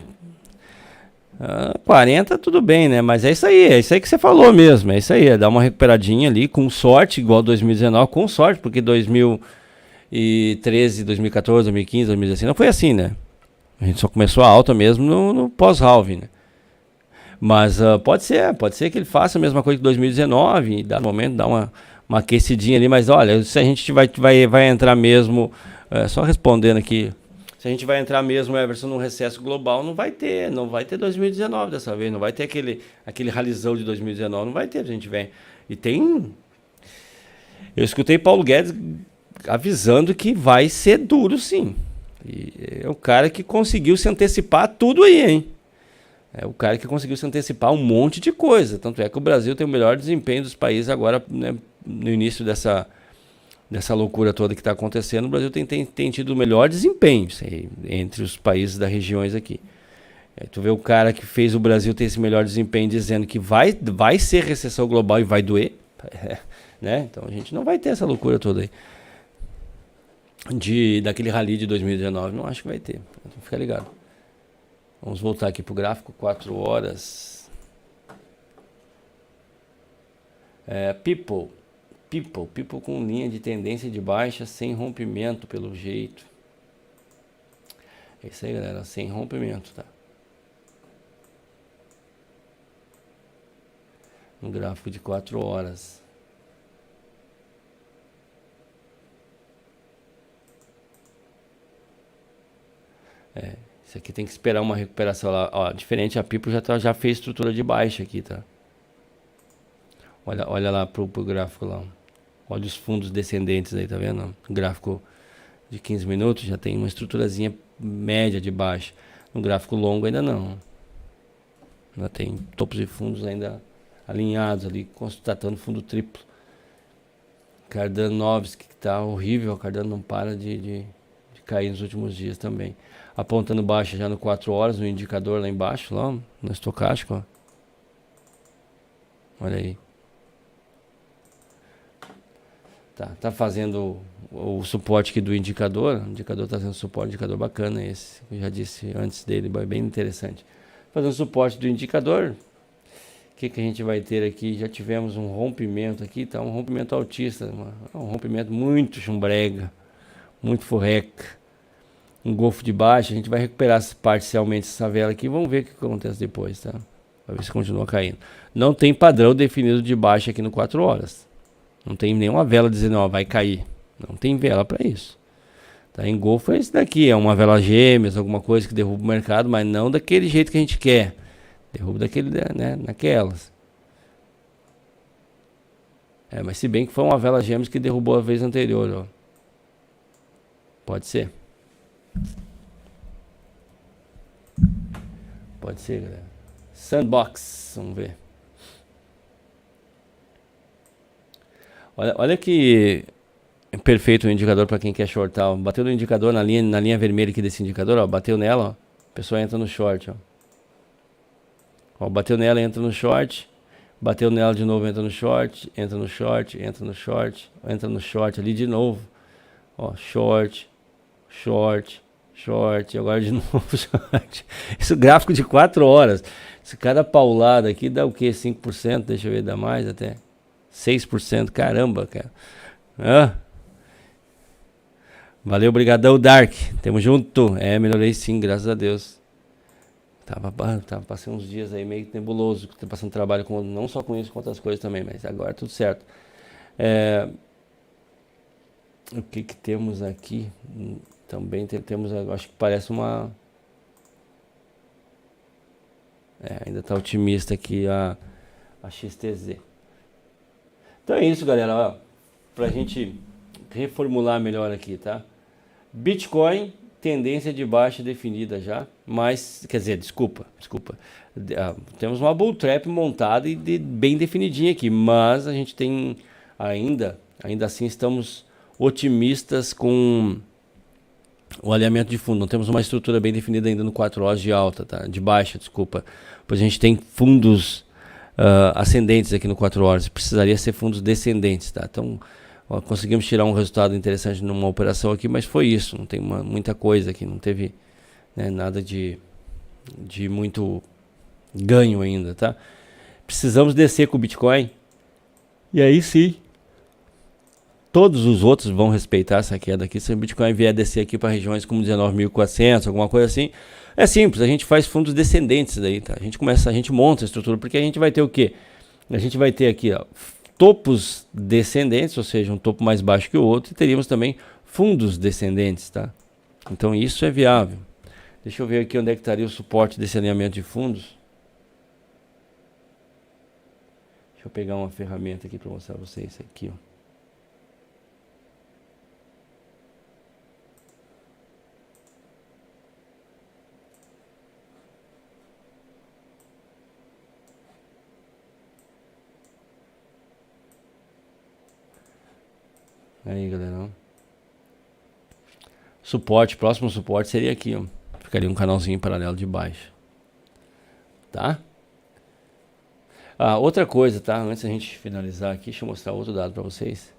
A: 40 tudo bem, né? Mas é isso aí que você falou mesmo. É isso aí, é dar uma recuperadinha ali com sorte, igual 2019, com sorte, porque 2013, 2014, 2015, 2016 não foi assim, né? A gente só começou a alta mesmo no pós-halving, né? Mas pode ser que ele faça a mesma coisa que 2019, e dá no momento, dá uma aquecidinha ali, mas olha, se a gente vai entrar mesmo, só respondendo aqui, se a gente vai entrar mesmo, Everson, num recesso global, não vai ter 2019 dessa vez, não vai ter aquele ralizão de 2019, não vai ter, a gente vem. E tem... Eu escutei Paulo Guedes avisando que vai ser duro, sim. E é o cara que conseguiu se antecipar tudo aí, hein? É o cara que conseguiu se antecipar um monte de coisa. Tanto é que o Brasil tem o melhor desempenho dos países agora, né, no início dessa loucura toda que está acontecendo. O Brasil tem tido o melhor desempenho entre os países das regiões aqui. Tu vê o cara que fez o Brasil ter esse melhor desempenho dizendo que vai ser recessão global e vai doer. Né? Então a gente não vai ter essa loucura toda aí. Daquele rally de 2019, não acho que vai ter. Então fica ligado. Vamos voltar aqui pro gráfico, 4 horas. People com linha de tendência de baixa, sem rompimento pelo jeito. É isso aí, galera, sem rompimento, tá? Um gráfico de 4 horas. Isso aqui tem que esperar uma recuperação lá. Ó, diferente, a People já fez estrutura de baixa aqui, tá? Olha lá pro gráfico lá. Olha os fundos descendentes aí, tá vendo? O gráfico de 15 minutos já tem uma estruturazinha média de baixa. No gráfico longo ainda não. Ainda tem topos e fundos ainda alinhados ali, constatando fundo triplo. Cardano Novski, que tá horrível. O Cardano não para de cair nos últimos dias também. apontando baixa já no 4 horas, no indicador lá embaixo, lá no estocástico, ó. Olha aí. Tá fazendo o suporte aqui do indicador. O indicador tá fazendo suporte, indicador bacana esse. Eu já disse antes dele, bem interessante. Fazendo suporte do indicador. O que a gente vai ter aqui? Já tivemos um rompimento aqui, tá? Um rompimento altista, um rompimento muito chumbrega, muito furreca. Um golfo de baixa. A gente vai recuperar parcialmente essa vela aqui. Vamos ver o que acontece depois, tá? Pra ver se continua caindo. Não tem padrão definido de baixa aqui no 4 horas. Não tem nenhuma vela dizendo, ó, vai cair. Não tem vela para isso. Tá? Engolfo é esse daqui, é uma vela gêmeas, alguma coisa que derruba o mercado, mas não daquele jeito que a gente quer. Derruba daquele, né, naquelas. Mas se bem que foi uma vela gêmeas que derrubou a vez anterior, ó. Pode ser. Pode ser, galera. Sandbox, vamos ver. Olha que perfeito o indicador para quem quer shortar. Ó. Bateu no indicador, na linha vermelha aqui desse indicador, ó, bateu nela, ó, a pessoa entra no short. Ó, bateu nela, entra no short. Bateu nela de novo, entra no short. Entra no short, entra no short. Entra no short ali de novo. Ó, short, short, short. E agora de novo short. Isso gráfico de 4 horas. Esse cada paulada aqui dá o que? 5%? Deixa eu ver, dá mais até. 6%, caramba, cara. Valeu, brigadão, Dark. Tamo junto. Melhorei sim, graças a Deus. Passei uns dias aí meio nebuloso, passando trabalho com, não só com isso, com outras coisas também, mas agora tudo certo. O que temos aqui? Também temos, acho que parece uma... ainda tá otimista aqui a XTZ. Então é isso, galera, ó, pra gente reformular melhor aqui, tá? Bitcoin, tendência de baixa definida já, mas, quer dizer, desculpa, temos uma bull trap montada e bem definidinha aqui, mas a gente tem ainda assim estamos otimistas com o alinhamento de fundo, não temos uma estrutura bem definida ainda no 4 horas de alta, tá? De baixa, desculpa, pois a gente tem fundos ascendentes aqui no 4 horas, precisaria ser fundos descendentes, tá? Então, ó, conseguimos tirar um resultado interessante numa operação aqui, mas foi isso, não tem muita coisa aqui, não teve, né, nada de muito ganho ainda, tá? Precisamos descer com o Bitcoin, e aí sim, todos os outros vão respeitar essa queda aqui. Se o Bitcoin vier descer aqui para regiões como 19.400, alguma coisa assim, é simples, a gente faz fundos descendentes daí, tá? A gente monta a estrutura, porque a gente vai ter o quê? A gente vai ter aqui, ó, topos descendentes, ou seja, um topo mais baixo que o outro, e teríamos também fundos descendentes, tá? Então isso é viável. Deixa eu ver aqui onde é que estaria o suporte desse alinhamento de fundos. Deixa eu pegar uma ferramenta aqui para mostrar para vocês aqui, ó. Aí, galera, suporte, próximo suporte seria aqui, ó. Ficaria um canalzinho paralelo de baixo, tá? Outra coisa, tá? Antes da gente finalizar aqui, deixa eu mostrar outro dado para vocês.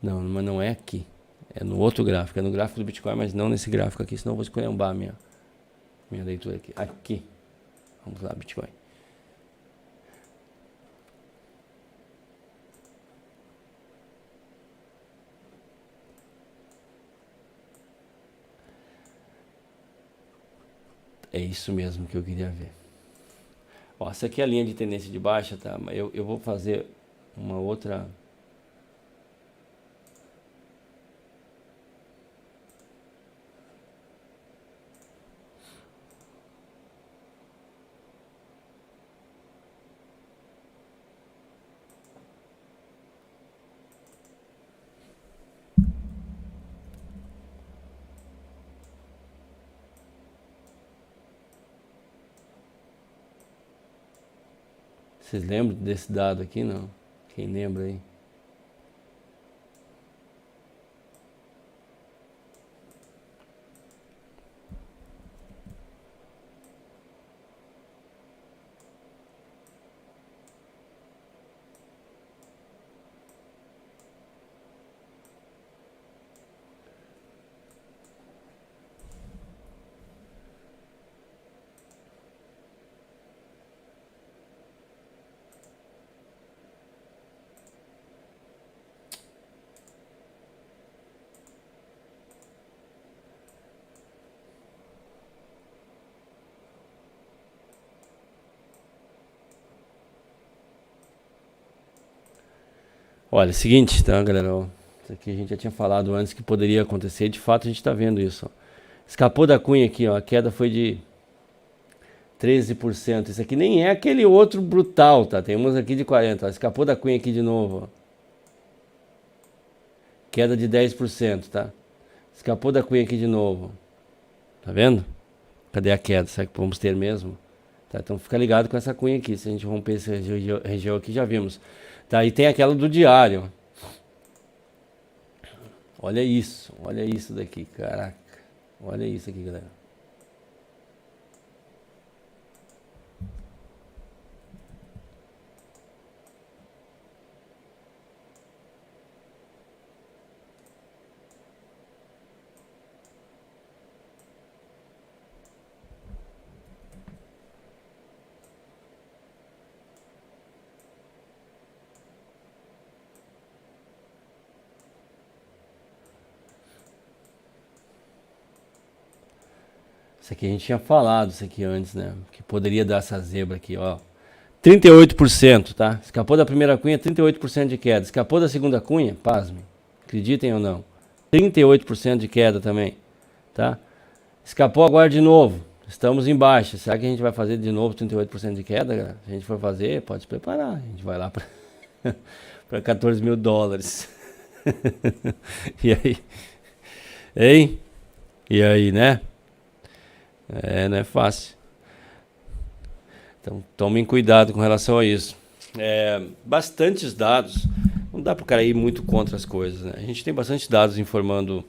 A: Não, mas não é aqui. É no outro gráfico, é no gráfico do Bitcoin, mas não nesse gráfico aqui, senão eu vou esculhambar a minha leitura aqui. Aqui. Vamos lá, Bitcoin. É isso mesmo que eu queria ver. Ó, essa aqui é a linha de tendência de baixa, tá? Eu vou fazer uma outra... Vocês lembram desse dado aqui, não? Quem lembra aí? Olha, seguinte, tá, galera? Ó, isso aqui a gente já tinha falado antes que poderia acontecer. De fato, a gente está vendo isso. Ó. Escapou da cunha aqui, ó. A queda foi de 13%. Isso aqui nem é aquele outro brutal, tá? Tem uns aqui de 40%. Ó. Escapou da cunha aqui de novo, ó. Queda de 10%, tá? Escapou da cunha aqui de novo. Tá vendo? Cadê a queda? Será que vamos ter mesmo? Tá, então fica ligado com essa cunha aqui. Se a gente romper essa região aqui, já vimos. Tá, e tem aquela do diário. Olha isso daqui, caraca. Olha isso aqui, galera. Isso aqui a gente tinha falado isso aqui antes, né? Que poderia dar essa zebra aqui, ó. 38%, tá? Escapou da primeira cunha, 38% de queda. Escapou da segunda cunha, pasme. Acreditem ou não. 38% de queda também, tá? Escapou agora de novo. Estamos em baixa. Será que a gente vai fazer de novo 38% de queda, galera? Se a gente for fazer, pode se preparar. A gente vai lá para 14 mil dólares. E aí? Hein? E aí, né? É, não é fácil. Então, tomem cuidado com relação a isso. Bastantes dados. Não dá para o cara ir muito contra as coisas, né? A gente tem bastante dados informando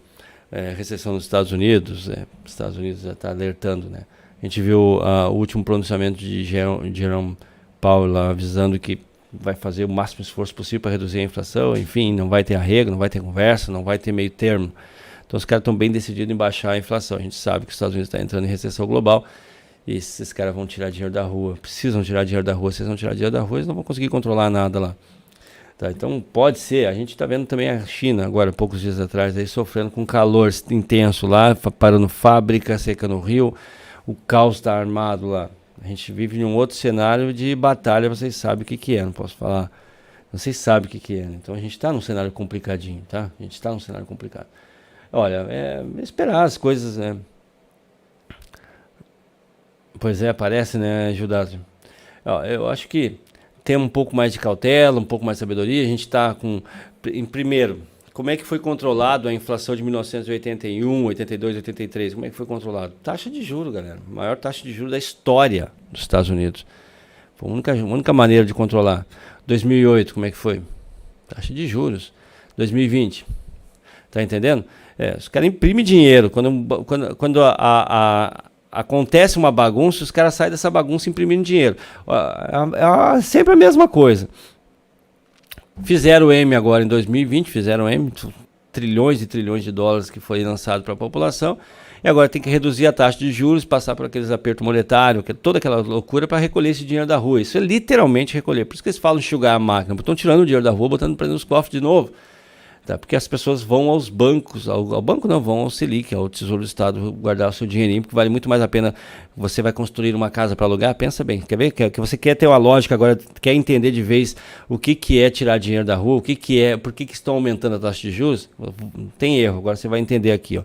A: recessão nos Estados Unidos. Os Estados Unidos já está alertando, né? A gente viu o último pronunciamento de Jerome Powell lá, avisando que vai fazer o máximo esforço possível para reduzir a inflação. Enfim, não vai ter arrego, não vai ter conversa, não vai ter meio termo. Então os caras estão bem decididos em baixar a inflação. A gente sabe que os Estados Unidos está entrando em recessão global e esses caras vão tirar dinheiro da rua. Precisam tirar dinheiro da rua. Se eles não tirar dinheiro da rua, eles não vão conseguir controlar nada lá. Tá, então pode ser. A gente está vendo também a China, agora, poucos dias atrás, aí, sofrendo com calor intenso lá, parando fábrica, secando o rio. O caos está armado lá. A gente vive em um outro cenário de batalha, vocês sabem o que é, não posso falar. Vocês sabem o que é. Então a gente está num cenário complicadinho, tá? A gente está num cenário complicado. Olha, esperar as coisas, né? Pois parece, né, Judas? Eu acho que tem um pouco mais de cautela, um pouco mais de sabedoria. A gente está com, em primeiro, como é que foi controlado a inflação de 1981, 82, 83? Como é que foi controlado? Taxa de juros, galera. Maior taxa de juros da história dos Estados Unidos. Foi a única maneira de controlar. 2008, como é que foi? Taxa de juros. 2020. Tá entendendo? Os caras imprimem dinheiro. Quando acontece uma bagunça, os caras saem dessa bagunça imprimindo dinheiro. Sempre a mesma coisa. Fizeram o M agora em 2020, fizeram o M, trilhões e trilhões de dólares que foi lançado para a população. E agora tem que reduzir a taxa de juros, passar por aqueles apertos monetários, toda aquela loucura para recolher esse dinheiro da rua. Isso é literalmente recolher. Por isso que eles falam enxugar a máquina. Estão tirando o dinheiro da rua, botando para dentro dos cofres de novo. Tá? Porque as pessoas vão aos bancos, ao banco não, vão ao Selic, ao Tesouro do Estado, guardar o seu dinheirinho, porque vale muito mais a pena. Você vai construir uma casa para alugar, pensa bem, quer ver? Que você quer ter uma lógica agora, quer entender de vez o que é tirar dinheiro da rua, por que estão aumentando a taxa de juros? Tem erro, agora você vai entender aqui, ó.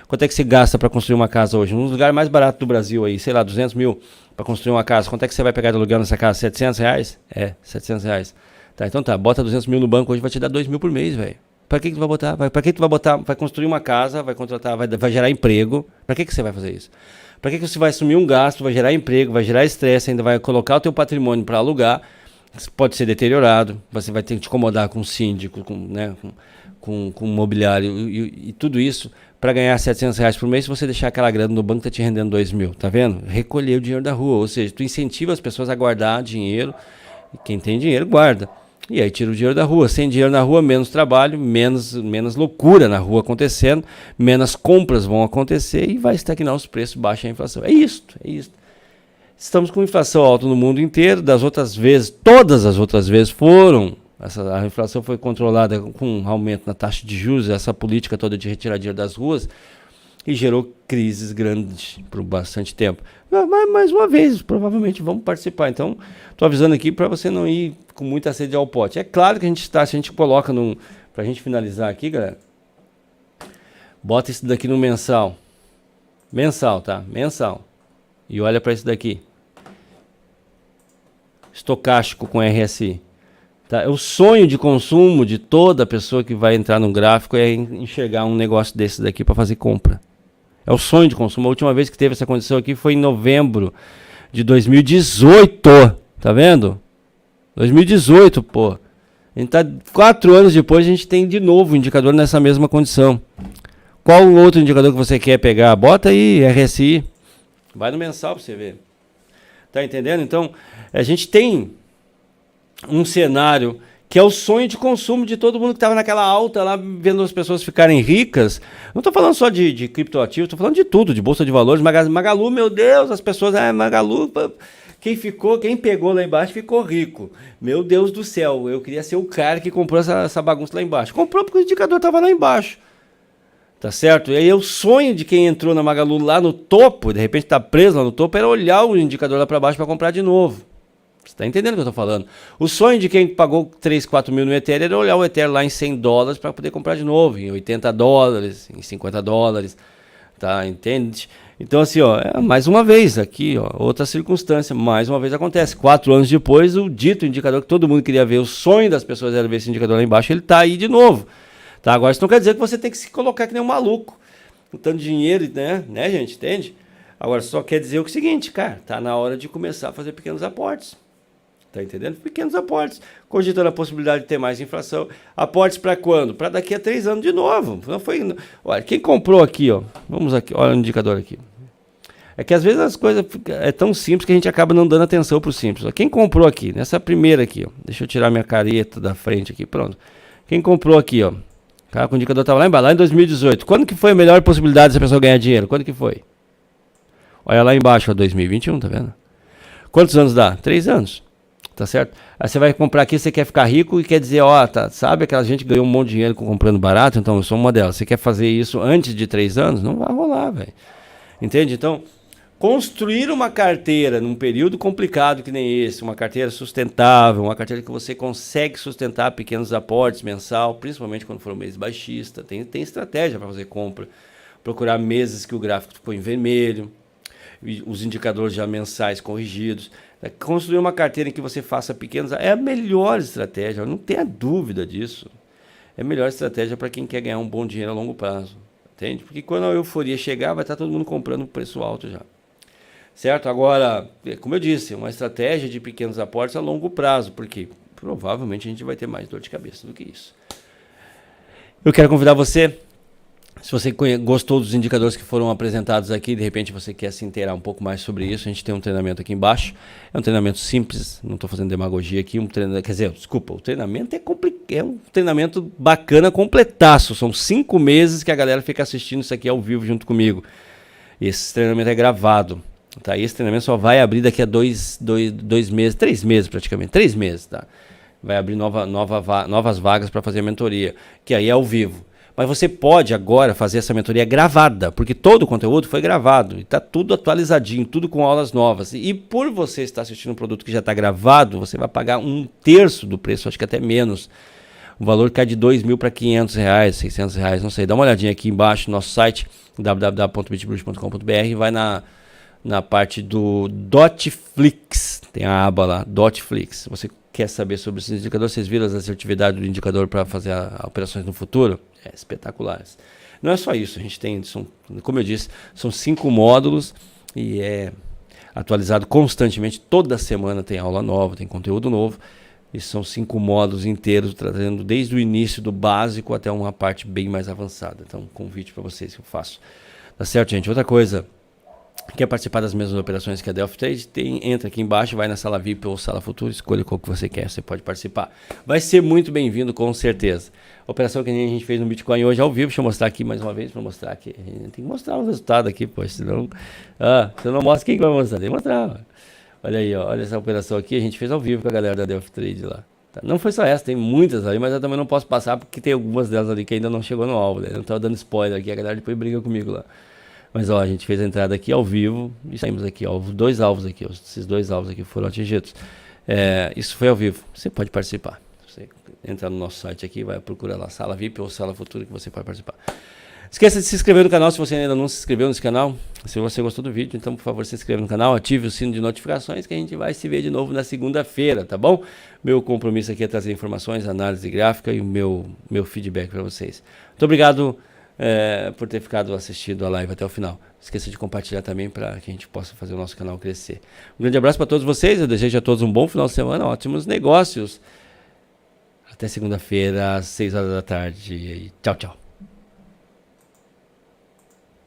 A: Quanto é que você gasta para construir uma casa hoje? Um dos lugares mais baratos do Brasil aí, sei lá, 200 mil para construir uma casa. Quanto é que você vai pegar de aluguel nessa casa? 700 reais? 700 reais. Tá, então tá, bota 200 mil no banco hoje, vai te dar 2 mil por mês, velho. Para que tu vai botar? Para que tu vai botar? Vai construir uma casa, vai contratar, vai gerar emprego. Para que você vai fazer isso? Para que você vai assumir um gasto, vai gerar emprego, vai gerar estresse, ainda vai colocar o teu patrimônio para alugar, pode ser deteriorado, você vai ter que te incomodar com o síndico, com mobiliário e tudo isso para ganhar 700 reais por mês. Se você deixar aquela grana no banco, tá te rendendo 2 mil, tá vendo? Recolher o dinheiro da rua, ou seja, tu incentiva as pessoas a guardar dinheiro, e quem tem dinheiro guarda. E aí tira o dinheiro da rua. Sem dinheiro na rua, menos trabalho, menos loucura na rua acontecendo, menos compras vão acontecer e vai estagnar os preços, baixa a inflação. É isso. Estamos com inflação alta no mundo inteiro. Das outras vezes, todas as outras vezes foram. A inflação foi controlada com um aumento na taxa de juros, essa política toda de retirar dinheiro das ruas. e gerou crises grandes por bastante tempo. Mas, mais uma vez, provavelmente vamos participar. Então, estou avisando aqui para você não ir com muita sede ao pote. É claro que se a gente coloca para a gente finalizar aqui, galera, bota isso daqui no mensal. Mensal, tá? Mensal. E olha para isso daqui. Estocástico com RSI. Tá? O sonho de consumo de toda pessoa que vai entrar no gráfico é enxergar um negócio desse daqui para fazer compra. É o sonho de consumo. A última vez que teve essa condição aqui foi em novembro de 2018. Tá vendo? 2018, pô. A gente tá 4 anos depois, a gente tem de novo o indicador nessa mesma condição. Qual o outro indicador que você quer pegar? Bota aí, RSI. Vai no mensal para você ver. Tá entendendo? Então, a gente tem um cenário que é o sonho de consumo de todo mundo que estava naquela alta lá, vendo as pessoas ficarem ricas. Não estou falando só de criptoativos, estou falando de tudo, de bolsa de valores. Magalu, meu Deus, as pessoas, Magalu, quem pegou lá embaixo ficou rico. Meu Deus do céu, eu queria ser o cara que comprou essa bagunça lá embaixo. Comprou porque o indicador estava lá embaixo. Tá certo? E aí o sonho de quem entrou na Magalu lá no topo, de repente está preso lá no topo, era olhar o indicador lá para baixo para comprar de novo. Você está entendendo o que eu estou falando? O sonho de quem pagou 3, 4 mil no Ethereum era olhar o Ethereum lá em $100 para poder comprar de novo, em $80, em $50, tá? Entende? Então assim, ó, mais uma vez aqui, ó, outra circunstância, mais uma vez acontece. 4 anos depois, o dito indicador que todo mundo queria ver, o sonho das pessoas era ver esse indicador lá embaixo, ele está aí de novo. Tá? Agora isso não quer dizer que você tem que se colocar que nem um maluco, com tanto dinheiro, né, gente? Entende? Agora só quer dizer o seguinte, cara, tá na hora de começar a fazer pequenos aportes. Tá entendendo? Pequenos aportes, cogitando a possibilidade de ter mais inflação. Aportes para quando? Para daqui a 3 anos de novo. Não foi. Olha, quem comprou aqui, ó. Vamos aqui, olha o indicador aqui. É que às vezes as coisas é tão simples que a gente acaba não dando atenção pro simples. Quem comprou aqui, nessa primeira aqui, ó. Deixa eu tirar minha careta da frente aqui, pronto. Quem comprou aqui, ó. Cara, o indicador estava lá embaixo, lá em 2018. Quando que foi a melhor possibilidade dessa pessoa ganhar dinheiro? Quando que foi? Olha lá embaixo, ó, 2021, tá vendo? Quantos anos dá? 3 anos. Tá certo? Aí você vai comprar aqui, você quer ficar rico e quer dizer, ó, tá, sabe aquela gente que ganhou um monte de dinheiro comprando barato? Então eu sou uma delas. Você quer fazer isso antes de 3 anos? Não vai rolar, velho. Entende? Então, construir uma carteira num período complicado que nem esse, uma carteira sustentável, uma carteira que você consegue sustentar pequenos aportes mensal, principalmente quando for um mês baixista, tem estratégia para fazer compra. Procurar meses que o gráfico ficou em vermelho, os indicadores já mensais corrigidos. Construir uma carteira em que você faça pequenos é a melhor estratégia, não tenha dúvida disso. É a melhor estratégia para quem quer ganhar um bom dinheiro a longo prazo. Entende? Porque quando a euforia chegar, vai estar todo mundo comprando um preço alto já. Certo? Agora, como eu disse, uma estratégia de pequenos aportes a longo prazo, porque provavelmente a gente vai ter mais dor de cabeça do que isso. Eu quero convidar você, se você gostou dos indicadores que foram apresentados aqui, de repente você quer se inteirar um pouco mais sobre isso, a gente tem um treinamento aqui embaixo. É um treinamento simples, não estou fazendo demagogia aqui, desculpa, o treinamento é um treinamento bacana, completaço. São 5 meses que a galera fica assistindo isso aqui ao vivo junto comigo. E esse treinamento é gravado. Tá, esse treinamento só vai abrir daqui a 2 meses, 3 meses praticamente, 3 meses, tá? Vai abrir novas vagas para fazer a mentoria, que aí é ao vivo. Mas você pode agora fazer essa mentoria gravada, porque todo o conteúdo foi gravado e está tudo atualizadinho, tudo com aulas novas. E por você estar assistindo um produto que já está gravado, você vai pagar 1/3 do preço, acho que até menos. O valor cai de R$2.000 para R$500, R$600, não sei. Dá uma olhadinha aqui embaixo no nosso site, www.bitbrush.com.br, vai na parte do Dotflix, tem a aba lá, Dotflix. Você quer saber sobre esses indicadores? Vocês viram as assertividades do indicador para fazer operações no futuro? É espetaculares. Não é só isso, a gente tem, como eu disse, são 5 módulos e é atualizado constantemente. Toda semana tem aula nova, tem conteúdo novo. E são 5 módulos inteiros, trazendo desde o início do básico até uma parte bem mais avançada. Então, convite para vocês que eu faço. Tá certo, gente? Outra coisa, quer participar das mesmas operações que a Delphi Trade? Entra aqui embaixo, vai na sala VIP ou sala Futura, escolha qual que você quer, você pode participar. Vai ser muito bem-vindo, com certeza. Operação que a gente fez no Bitcoin hoje ao vivo, deixa eu mostrar aqui mais uma vez, para mostrar aqui. A gente tem que mostrar o resultado aqui, pois, senão... se eu não mostro, quem que vai mostrar? Tem que mostrar. Olha aí, ó, olha essa operação aqui, a gente fez ao vivo com a galera da Delphi Trade lá. Tá? Não foi só essa, tem muitas ali, mas eu também não posso passar porque tem algumas delas ali que ainda não chegou no alvo, né? Eu não estava dando spoiler aqui, a galera depois briga comigo lá. Mas ó, a gente fez a entrada aqui ao vivo e saímos aqui, ó, dois alvos aqui, ó, esses dois alvos aqui foram atingidos. Isso foi ao vivo, você pode participar. Você entra no nosso site aqui, vai procurar lá, Sala VIP ou Sala Futura, que você pode participar. Esqueça de se inscrever no canal se você ainda não se inscreveu nesse canal. Se você gostou do vídeo, então por favor se inscreva no canal, ative o sino de notificações que a gente vai se ver de novo na segunda-feira, tá bom? Meu compromisso aqui é trazer informações, análise gráfica e o meu feedback para vocês. Muito obrigado por ter ficado assistindo a live até o final. Não esqueça de compartilhar também para que a gente possa fazer o nosso canal crescer. Um grande abraço para todos vocês, eu desejo a todos um bom final de semana, ótimos negócios. Até segunda-feira, às 6 horas da tarde. Tchau, tchau.